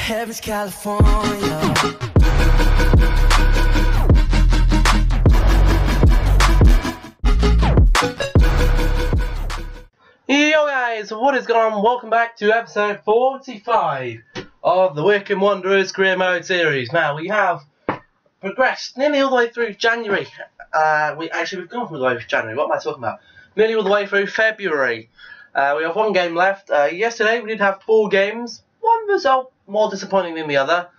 Heaven's California. Yo guys, what is going on? Welcome back to episode 45 of the Wycombe Wanderers Career Mode series. Now, we have progressed nearly all the way through January. We've gone all the way through January. What am I talking about? Nearly all the way through February. We have one game left. Yesterday we did have 4 games. One result more disappointing than the other.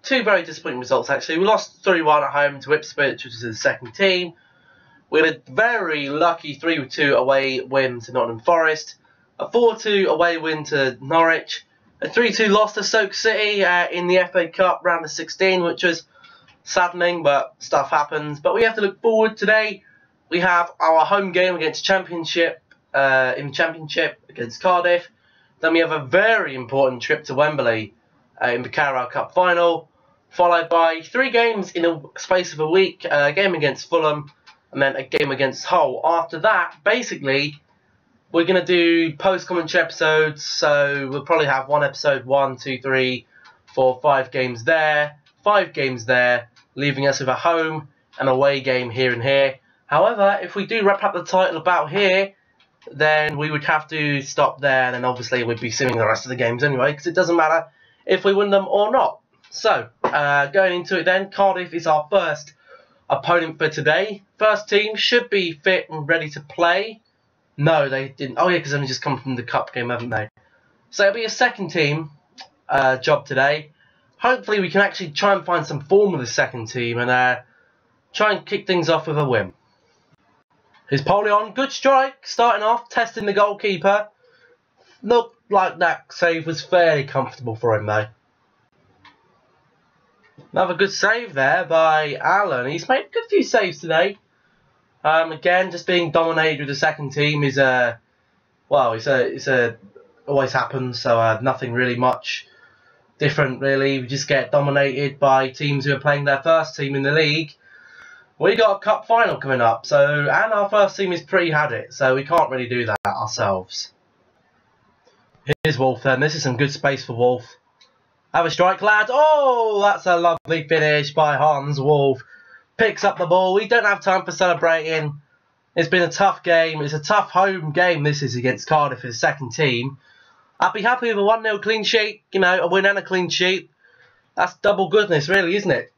2 very disappointing results actually. We lost 3-1 at home to Ipswich, which is the second team. We had a very lucky 3-2 away win to Nottingham Forest, a 4-2 away win to Norwich, a 3-2 loss to Stoke City in the FA Cup round of 16, which was saddening, but stuff happens. But we have to look forward today. We have our home game against Championship against Cardiff. Then we have a very important trip to Wembley in the Carabao Cup FINAL, followed by 3 games in a space of a week, a game against Fulham, and then a game against Hull. After that, basically, we're going to do post-commentary episodes, so we'll probably have 1 episode, 1, 2, 3, 4, 5 games there, 5 games there, leaving us with a home and away game here and here. However, if we do wrap up the title about here, then we would have to stop there, and then obviously we'd be suing the rest of the games anyway, because it doesn't matter if we win them or not. So, going into it then, Cardiff is our first opponent for today. First team should be fit and ready to play. No, they didn't. Oh yeah, because they've only just come from the cup game, haven't they? So it'll be a second team job today. Hopefully we can actually try and find some form with the second team and try and kick things off with a win. Here's Polion, good strike, starting off, testing the goalkeeper. Looked like that save was fairly comfortable for him though. Another good save there by Alan. He's made a good few saves today. Again, just being dominated with the second team is always happens. So nothing really much different really. We just get dominated by teams who are playing their first team in the league. We got a cup final coming up, and our first team is pretty had it, so we can't really do that ourselves. Here's Wolf then. This is some good space for Wolf. Have a strike, lad. Oh, that's a lovely finish by Hans. Wolf picks up the ball. We don't have time for celebrating. It's been a tough game. It's a tough home game. This is against Cardiff, his second team. I'd be happy with a 1-0 clean sheet. You know, a win and a clean sheet. That's double goodness, really, isn't it?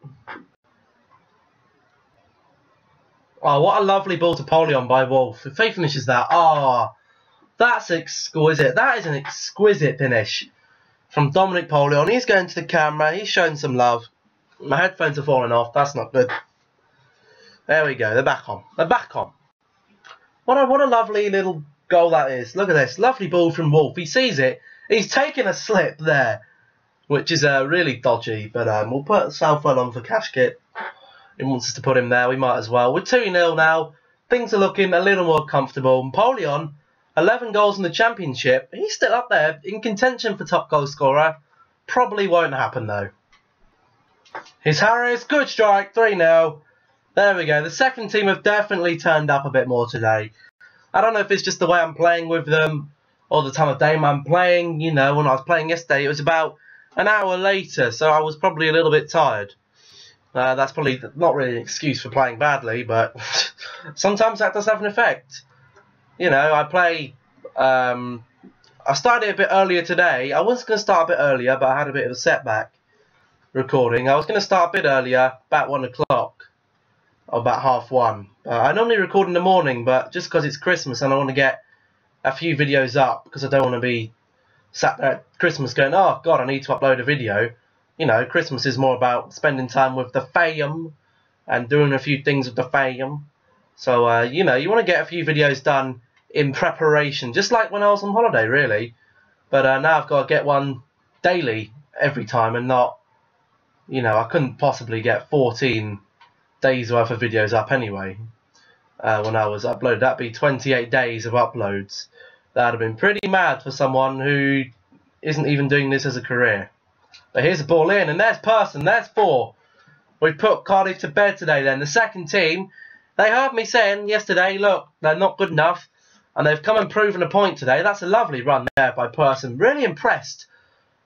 Oh, what a lovely ball to Polion by Wolf. If he finishes that, that's exquisite. That is an exquisite finish from Dominic Polion. He's going to the camera. He's showing some love. My headphones are falling off. That's not good. There we go. They're back on. They're back on. What a lovely little goal that is. Look at this. Lovely ball from Wolf. He sees it. He's taking a slip there, which is really dodgy. But we'll put Southwell on for cash kit. He wants us to put him there. We might as well. We're 2-0 now. Things are looking a little more comfortable. And Polion, 11 goals in the Championship. He's still up there in contention for top goal scorer. Probably won't happen though. Here's Harris. Good strike. 3-0. There we go. The second team have definitely turned up a bit more today. I don't know if it's just the way I'm playing with them or the time of day I'm playing. You know, when I was playing yesterday, it was about an hour later, so I was probably a little bit tired. That's probably not really an excuse for playing badly, but sometimes that does have an effect. You know, I started a bit earlier today. I was going to start a bit earlier, but I had a bit of a setback recording. I was going to start a bit earlier, about 1 o'clock, or about 1:30. I normally record in the morning, but just because it's Christmas and I want to get a few videos up, because I don't want to be sat there at Christmas going, oh God, I need to upload a video. You know, Christmas is more about spending time with the fam and doing a few things with the fam. So, you know, you want to get a few videos done in preparation, just like when I was on holiday, really. But now I've got to get one daily every time and not, you know, I couldn't possibly get 14 days worth of videos up anyway when I was uploaded. That'd be 28 days of uploads. That'd have been pretty mad for someone who isn't even doing this as a career. But here's the ball in, and there's Person, there's 4. We've put Cardiff to bed today then. The second team, they heard me saying yesterday, look, they're not good enough, and they've come and proven a point today. That's a lovely run there by Person. Really impressed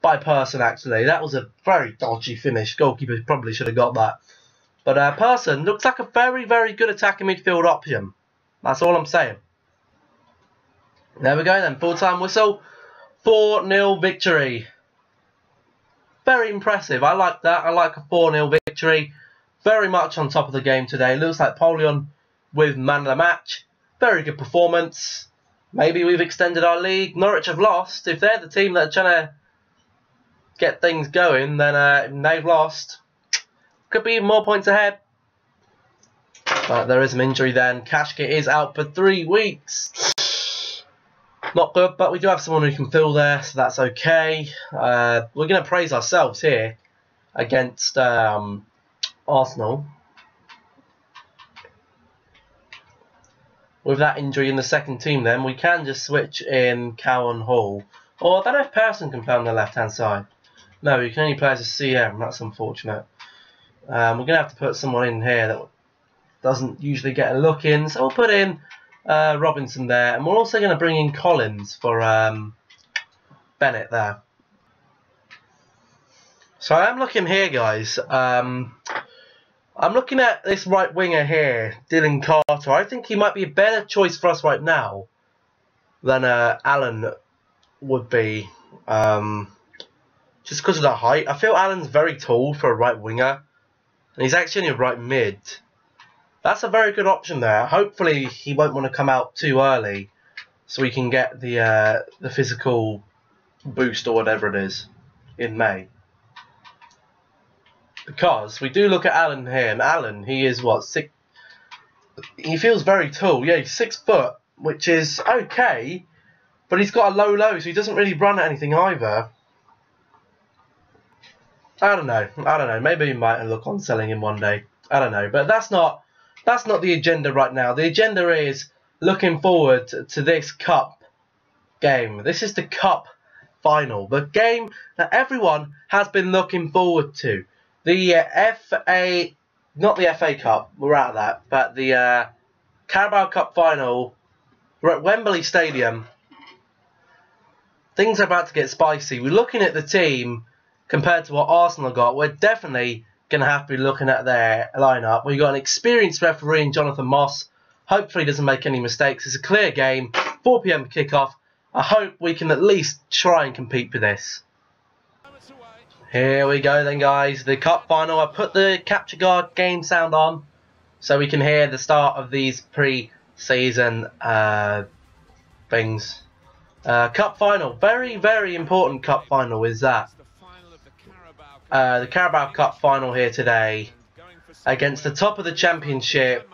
by Person, actually. That was a very dodgy finish. Goalkeeper probably should have got that. But Person looks like a very, very good attacking midfield option. That's all I'm saying. There we go then. Full-time whistle. 4-0 victory. Very impressive. I like that. I like a 4-0 victory. Very much on top of the game today. Looks like Polion with man of the match. Very good performance. Maybe we've extended our league. Norwich have lost. If they're the team that are trying to get things going, then they've lost. Could be more points ahead. But there is an injury then. Kashka is out for 3 weeks. Not good, but we do have someone who can fill there, so that's okay. We're going to praise ourselves here against Arsenal. With that injury in the second team then, we can just switch in Cowan Hall. Or I don't know if Person can play on the left-hand side. No, you can only play as a CM. That's unfortunate. We're going to have to put someone in here that doesn't usually get a look in. So we'll put in Robinson there. And we're also going to bring in Collins for Bennett there. So I am looking here, guys. I'm looking at this right winger here, Dylan Carter. I think he might be a better choice for us right now than Allen would be. Just because of the height. I feel Allen's very tall for a right winger. And he's actually a right mid. That's a very good option there. Hopefully he won't want to come out too early, so we can get the physical boost or whatever it is in May. Because we do look at Allen here, and Allen, he is what, 6? He feels very tall. Yeah, he's 6 foot, which is okay, but he's got a low, so he doesn't really run at anything either. I don't know. Maybe we might look on selling him one day. I don't know, but that's not the agenda right now. The agenda is looking forward to this cup game. This is the cup final, the game that everyone has been looking forward to. The not the FA Cup, we're out of that, but the Carabao Cup final. We're at Wembley Stadium. Things are about to get spicy. We're looking at the team compared to what Arsenal got. We're definitely going to have to be looking at their lineup. We've got an experienced referee in Jonathan Moss. Hopefully he doesn't make any mistakes. It's a clear game. 4 PM kickoff. I hope we can at least try and compete for this. Here we go then, guys. The cup final. I put the capture guard game sound on so we can hear the start of these pre-season things. Cup final. Very, very important cup final is that. The Carabao Cup final here today against the top of the championship.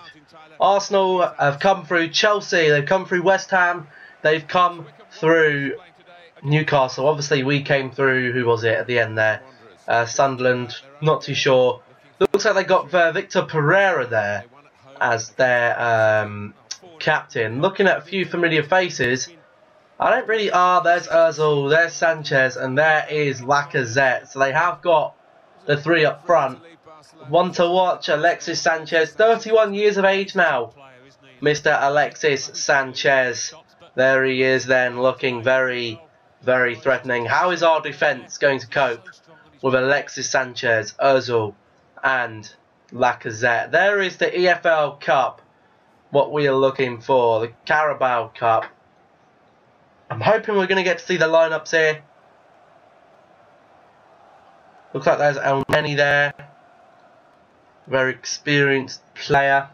Arsenal have come through Chelsea. They've come through West Ham. They've come through Newcastle. Obviously, we came through, who was it at the end there? Sunderland, not too sure. Looks like they got Victor Pereira there as their captain. Looking at a few familiar faces. I don't really... there's Ozil, there's Sanchez, and there is Lacazette. So they have got the 3 up front. One to watch, Alexis Sanchez, 31 years of age now. Mr. Alexis Sanchez. There he is then, looking very, very threatening. How is our defence going to cope with Alexis Sanchez, Ozil and Lacazette? There is the EFL Cup, what we are looking for, the Carabao Cup. I'm hoping we're going to get to see the lineups here. Looks like there's El Neni there. Very experienced player.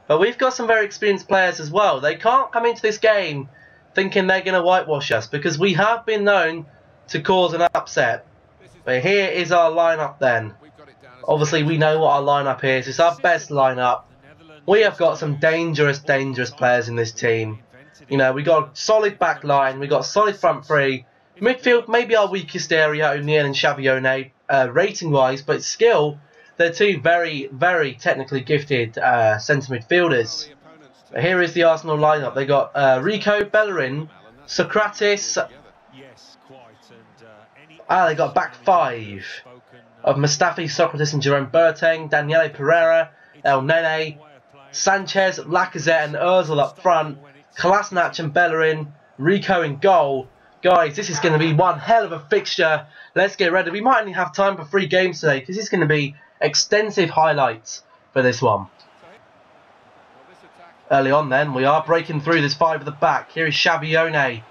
But we've got some very experienced players as well. They can't come into this game thinking they're going to whitewash us, because we have been known to cause an upset. But here is our lineup then. Obviously we know what our lineup is. It's our best lineup. We have got some dangerous, dangerous players in this team. You know, we got a solid back line, we got a solid front three. Midfield, maybe our weakest area, O'Neill and Xavione, rating-wise, but skill, they're two very, very technically gifted centre midfielders. But here is the Arsenal lineup. They got Rico, Bellerin, Socrates. They got back 5 of Mustafi, Socrates and Jerome Boateng, Daniele Pereira, El Nene, Sanchez, Lacazette and Ozil up front. Kolasinac and Bellerin, Rico in goal, Guys, this is going to be one hell of a fixture. Let's get ready. We might only have time for 3 games today because this is going to be extensive highlights for this one. Early on then, we are breaking through this 5 at the back. Here is Xavione.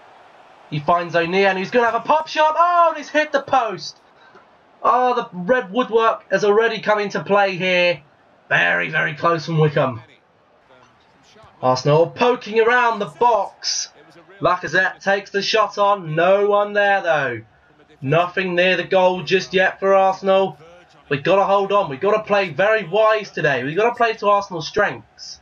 He finds O'Neill and he's going to have a pop shot. Oh, and he's hit the post. Oh, the red woodwork has already come into play here. Very, very close from Wycombe. Arsenal poking around the box. Lacazette takes the shot on. No one there though. Nothing near the goal just yet for Arsenal. We've got to hold on. We've got to play very wise today. We've got to play to Arsenal's strengths.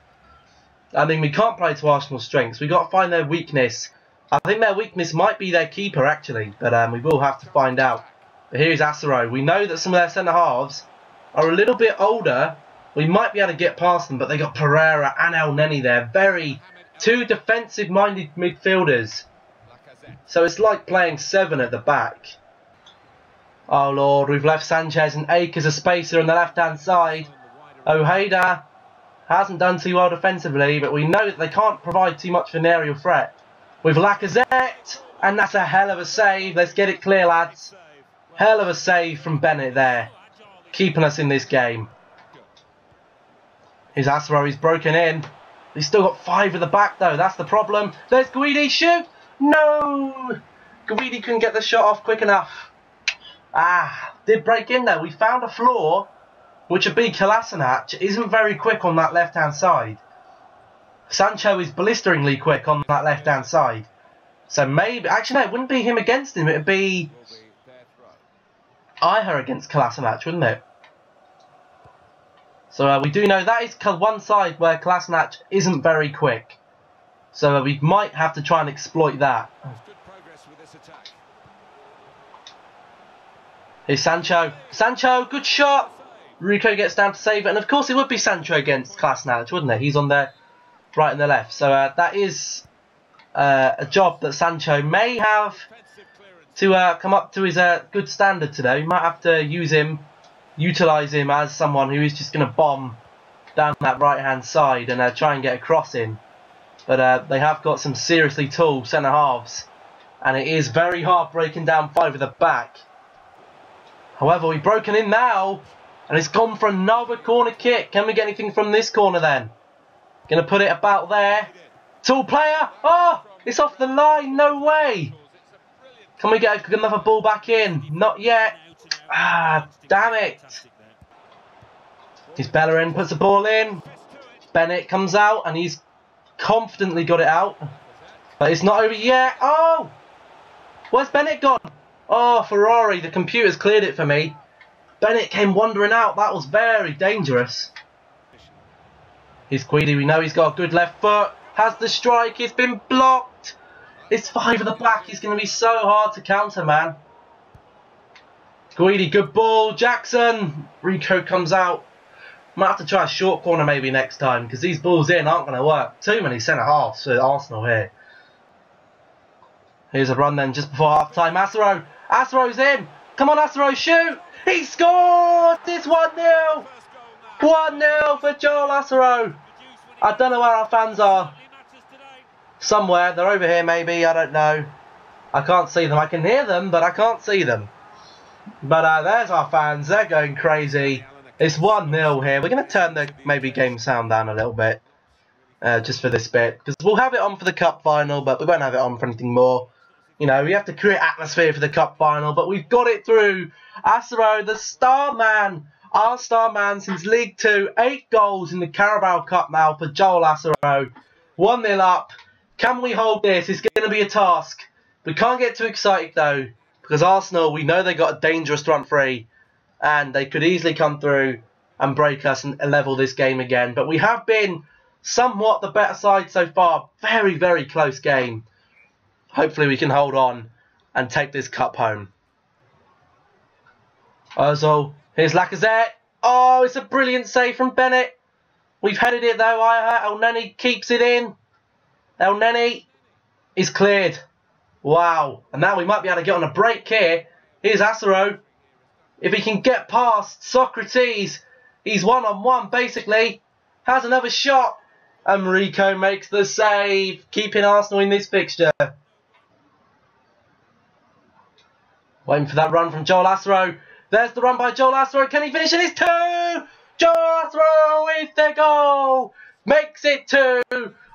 I mean, we can't play to Arsenal's strengths. We've got to find their weakness. I think their weakness might be their keeper actually. But we will have to find out. But here's Asaro. We know that some of their centre-halves are a little bit older. We might be able to get past them, but they got Pereira and El Neni there. Two defensive-minded midfielders. So it's like playing 7 at the back. Oh Lord, we've left Sanchez and Ake as a spacer on the left-hand side. Ojeda hasn't done too well defensively, but we know that they can't provide too much of an aerial threat. With Lacazette, and that's a hell of a save. Let's get it clear, lads. Hell of a save from Bennett there, keeping us in this game. Here's Asaro, he's broken in. He's still got 5 at the back though, that's the problem. There's Guidi, shoot! No! Guidi couldn't get the shot off quick enough. Did break in though. We found a flaw, which would be Kolasinac isn't very quick on that left-hand side. Sancho is blisteringly quick on that left-hand side. So maybe, actually no, it wouldn't be him against him, it would be Iher against Kolasinac, wouldn't it? So we do know that is one side where Kolasinac isn't very quick. So we might have to try and exploit that. Here's Sancho. Sancho, good shot. Rico gets down to save it. And of course it would be Sancho against Kolasinac, wouldn't it? He's on the right and the left. So that is a job that Sancho may have to come up to his good standard today. We might have to utilise him as someone who is just going to bomb down that right hand side and try and get a cross in. But they have got some seriously tall centre halves, and it is very hard breaking down 5 at the back. However, we've broken in now, and it's gone for another corner kick. Can we get anything from this corner then? Going to put it about there. Tall player. Oh, it's off the line. No way. Can we get another ball back in? Not yet. Damn it. Here's Bellerin, puts the ball in. Bennett comes out and he's confidently got it out. But it's not over yet. Oh! Where's Bennett gone? Oh, Ferrari, the computer's cleared it for me. Bennett came wandering out. That was very dangerous. Here's Guidi. We know he's got a good left foot. Has the strike. It's been blocked. It's 5 at the back. It's going to be so hard to counter, man. Guidi, good ball. Jackson. Rico comes out. Might have to try a short corner maybe next time, because these balls in aren't going to work. Too many centre-halves for Arsenal here. Here's a run then just before half-time. Asaro. Asaro's in. Come on, Asaro, shoot. He scored. It's 1-0. 1-0 for Joel Asaro. I don't know where our fans are. Somewhere. They're over here maybe. I don't know. I can't see them. I can hear them, but I can't see them. But there's our fans. They're going crazy. It's 1-0 here. We're going to turn the maybe game sound down a little bit. Just for this bit. Because we'll have it on for the cup final, but we won't have it on for anything more. You know, we have to create atmosphere for the cup final, but we've got it through. Asaro, the star man. Our star man since League 2. 8 goals in the Carabao Cup now for Joel Asaro. 1-0 up. Can we hold this? It's going to be a task. We can't get too excited though. Because Arsenal, we know they got a dangerous front three. And they could easily come through and break us and level this game again. But we have been somewhat the better side so far. Very, very close game. Hopefully we can hold on and take this cup home. Ozil. Here's Lacazette. Oh, it's a brilliant save from Bennett. We've headed it though. El Neni keeps it in. El Neni is cleared. Wow. And now we might be able to get on a break here. Here's Asaro. If he can get past Socrates, he's one-on-one basically. Has another shot. And Rico makes the save, keeping Arsenal in this fixture. Waiting for that run from Joel Asaro. There's the run by Joel Asaro. Can he finish it? It's 2! Joel Asaro with the goal! Makes it 2!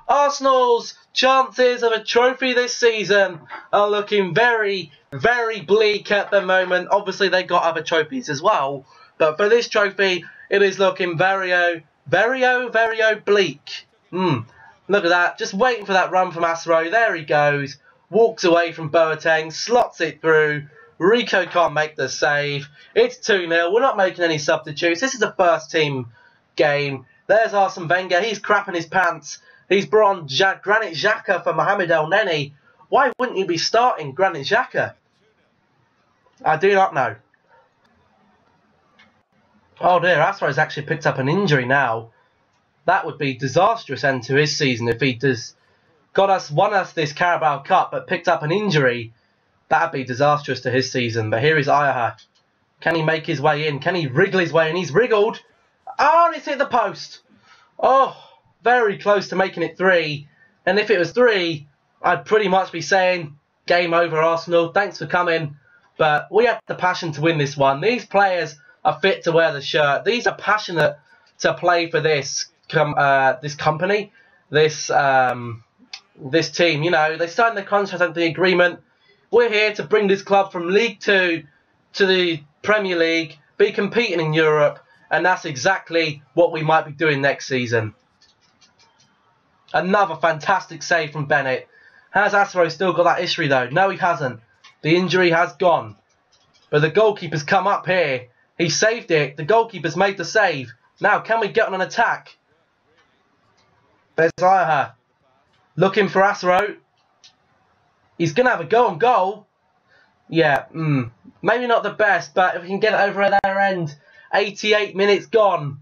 Arsenal's chances of a trophy this season are looking very, very bleak at the moment. Obviously, they got other trophies as well. But for this trophy, it is looking very bleak. Look at that. Just waiting for that run from Asaro. There he goes. Walks away from Boateng. Slots it through. Rico can't make the save. It's 2-0. We're not making any substitutes. This is a first team game. There's Arsene Wenger. He's crapping his pants. He's brought on Granit Xhaka for Mohamed El Neni. Why wouldn't you be starting Granit Xhaka? I do not know. Oh dear, Asaro's actually picked up an injury now. That would be disastrous end to his season if he won us this Carabao Cup but picked up an injury. That'd be disastrous to his season. But here is Ayaha. Can he make his way in? Can he wriggle his way in? He's wriggled. Oh, and it's hit the post. Oh, very close to making it 3. And if it was 3, I'd pretty much be saying, game over Arsenal. Thanks for coming. But we had the passion to win this one. These players are fit to wear the shirt. These are passionate to play for this company, this team. You know, they signed the contract and the agreement. We're here to bring this club from League 2 to the Premier League, be competing in Europe, and that's exactly what we might be doing next season. Another fantastic save from Bennett. Has Asaro still got that history though? No, he hasn't. The injury has gone. But the goalkeeper's come up here. He saved it. The goalkeeper's made the save. Now, can we get on an attack? There's Ayaha. Looking for Asaro. He's going to have a go on goal. Yeah, maybe not the best, but if we can get it over at their end. 88 minutes gone.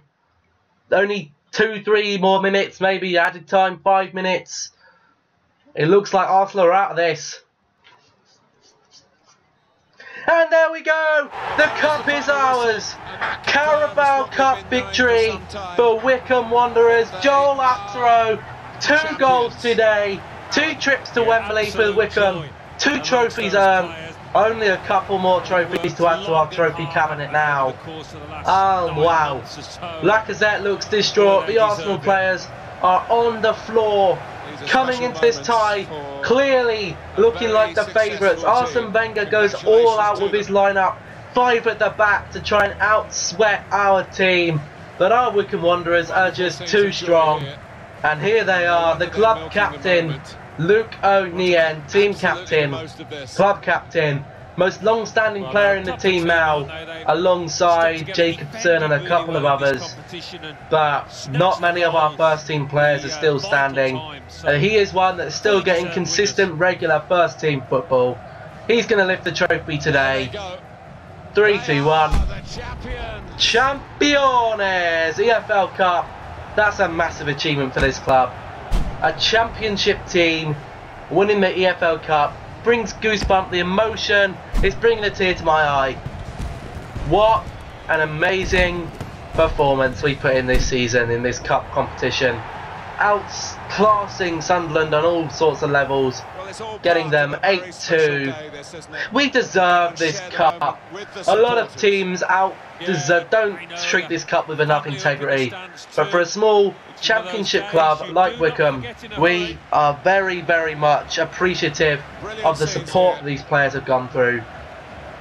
Only 2-3 more minutes, maybe added time, 5 minutes. It looks like Arsenal are out of this. And there we go! The cup is ours! Carabao Cup victory for Wycombe Wanderers. Joel Asaro, 2 goals today. 2 trips to Wembley for Wycombe. 2 trophies earned. Only a couple more trophies to add to our trophy cabinet now. Oh, wow. Lacazette looks distraught. The Arsenal players are on the floor. Coming into this tie, clearly looking like the favourites. Arsene Wenger goes all out with his lineup. 5 at the back to try and out-sweat our team. But our Wycombe Wanderers are just too strong. And here they are, the club captain, Luke O'Nien, team captain, club captain, most long-standing player in the team now, alongside Jacobson and a couple of others. But not many of our first team players are still standing. He is one that's still getting consistent, regular first team football. He's going to lift the trophy today. 3, 2, 1. Champions! EFL Cup. That's a massive achievement for this club. A championship team winning the EFL Cup brings goosebumps, the emotion. It's bringing a tear to my eye. What an amazing performance we put in this season in this cup competition. Outclassing Sunderland on all sorts of levels, getting them 8-2. We deserve this cup. A lot of teams don't treat this cup with enough integrity, but for a small championship club like Wycombe, we are very, very much appreciative of the support these players have gone through.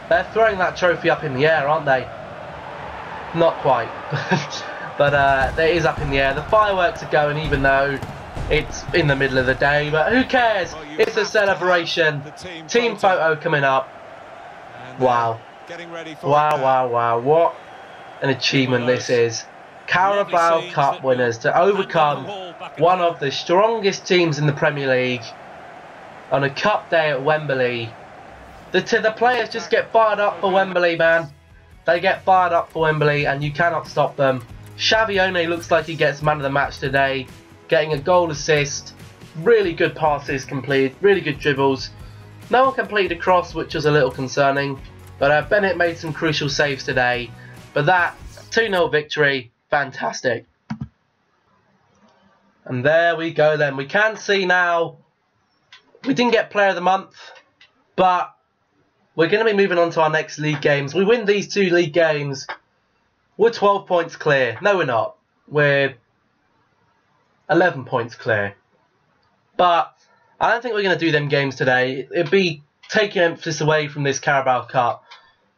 They're throwing that trophy up in the air, aren't they? Not quite. But it is up in the air. The fireworks are going even though it's in the middle of the day. But who cares? It's a celebration. Team photo coming up. Wow. Wow. What an achievement this is. Carabao Cup winners to overcome one of the strongest teams in the Premier League on a cup day at Wembley. The players just get fired up for Wembley, man. They get fired up for Wembley and you cannot stop them. Xavione looks like he gets man of the match today, getting a goal assist, really good passes completed, really good dribbles. No one completed a cross, which was a little concerning, but Bennett made some crucial saves today. But that 2-0 victory, fantastic. And there we go then. We can see now, we didn't get player of the month, but we're going to be moving on to our next league games. We win these 2 league games, we're 12 points clear. No, we're not. We're 11 points clear. But I don't think we're going to do them games today. It'd be taking emphasis away from this Carabao Cup.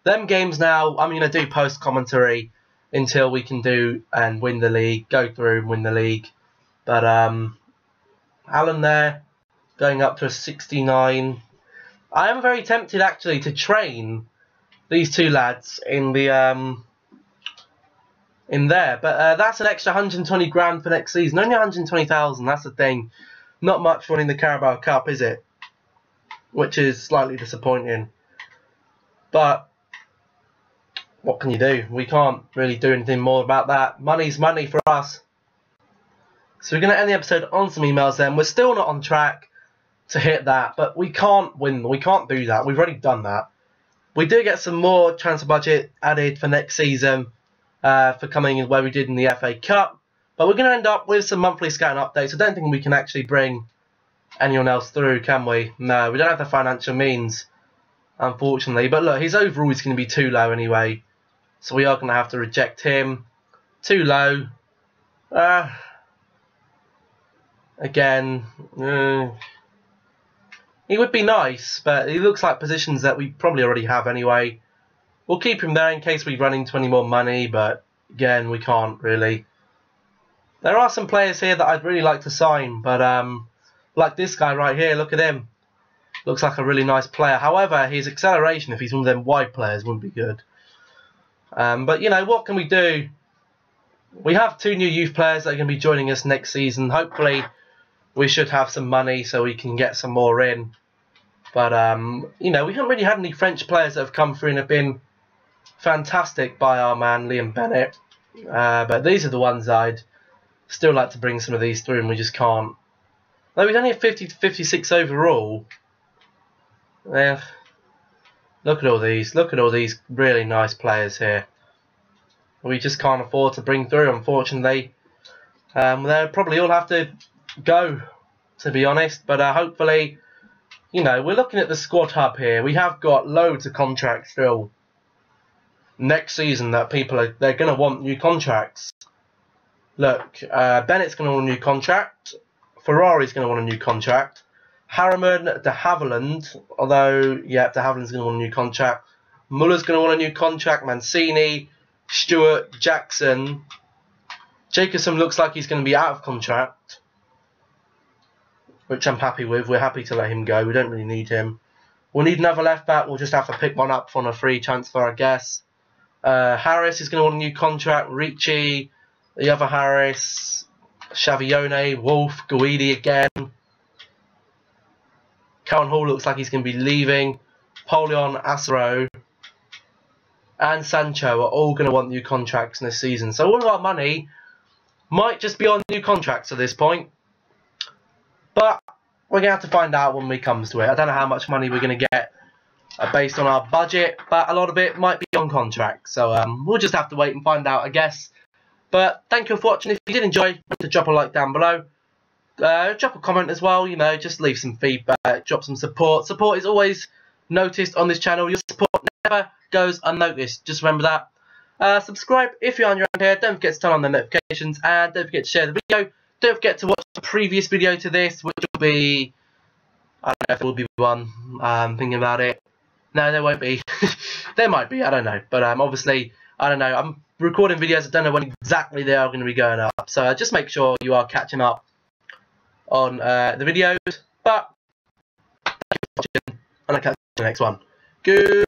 Them games now, I'm going to do post-commentary until we can do and win the league, go through and win the league. But Alan there, going up to a 69. I am very tempted actually to train these 2 lads in the in there, but that's an extra 120 grand for next season. Only 120,000. That's the thing. Not much winning the Carabao Cup, is it? Which is slightly disappointing. But what can you do? We can't really do anything more about that. Money's money for us. So we're going to end the episode on some emails then. We're still not on track to hit that, but we can't win. We can't do that. We've already done that. We do get some more transfer budget added for next season for coming in where we did in the FA Cup. But we're going to end up with some monthly scouting updates. I don't think we can actually bring anyone else through, can we? No, we don't have the financial means, unfortunately. But look, his overall is going to be too low anyway. So we are going to have to reject him. Too low. Again, he would be nice, but he looks like positions that we probably already have anyway. We'll keep him there in case we run into any more money, but again, we can't really. There are some players here that I'd really like to sign, but like this guy right here, look at him. Looks like a really nice player. However, his acceleration, if he's one of them wide players, wouldn't be good. But, you know, what can we do? We have 2 new youth players that are going to be joining us next season. Hopefully, we should have some money so we can get some more in. But, you know, we haven't really had any French players that have come through and have been fantastic by our man, Liam Bennett. But these are the ones I'd still like to bring some of these through, and we just can't. Though we'd only have 50 to 56 overall. Look at all these. Look at all these really nice players here. We just can't afford to bring through, unfortunately. They'll probably all have to go, to be honest. But hopefully, you know, we're looking at the squad hub here. We have got loads of contracts still next season that they're going to want new contracts. Look, Bennett's going to want a new contract. Ferrari's going to want a new contract. Harriman, de Havilland, although, yeah, de Havilland's going to want a new contract. Muller's going to want a new contract. Mancini, Stewart, Jackson. Jacobson looks like he's going to be out of contract, which I'm happy with. We're happy to let him go. We don't really need him. We'll need another left back. We'll just have to pick one up on a free transfer, I guess. Harris is going to want a new contract. Ricci, the other Harris, Xavione, Wolf, Guidi again. Cowan Hall looks like he's going to be leaving. Polion, Asaro, and Sancho are all going to want new contracts in this season. So all of our money might just be on new contracts at this point. But we're going to have to find out when it comes to it. I don't know how much money we're going to get based on our budget, but a lot of it might be on contract. So we'll just have to wait and find out, I guess. But thank you for watching. If you did enjoy, drop a like down below. Drop a comment as well, you know, just leave some feedback, drop some support. Support is always noticed on this channel. Your support never goes unnoticed. Just remember that. Subscribe if you're around here. Don't forget to turn on the notifications, and don't forget to share the video. Don't forget to watch the previous video to this, which will be, I don't know if it will be one. Thinking about it. No, there won't be. There might be, I don't know. But obviously, I don't know. I'm recording videos. I don't know when exactly they are going to be going up. So just make sure you are catching up on the videos. But thank you for watching, and I'll catch you in the next one. Good.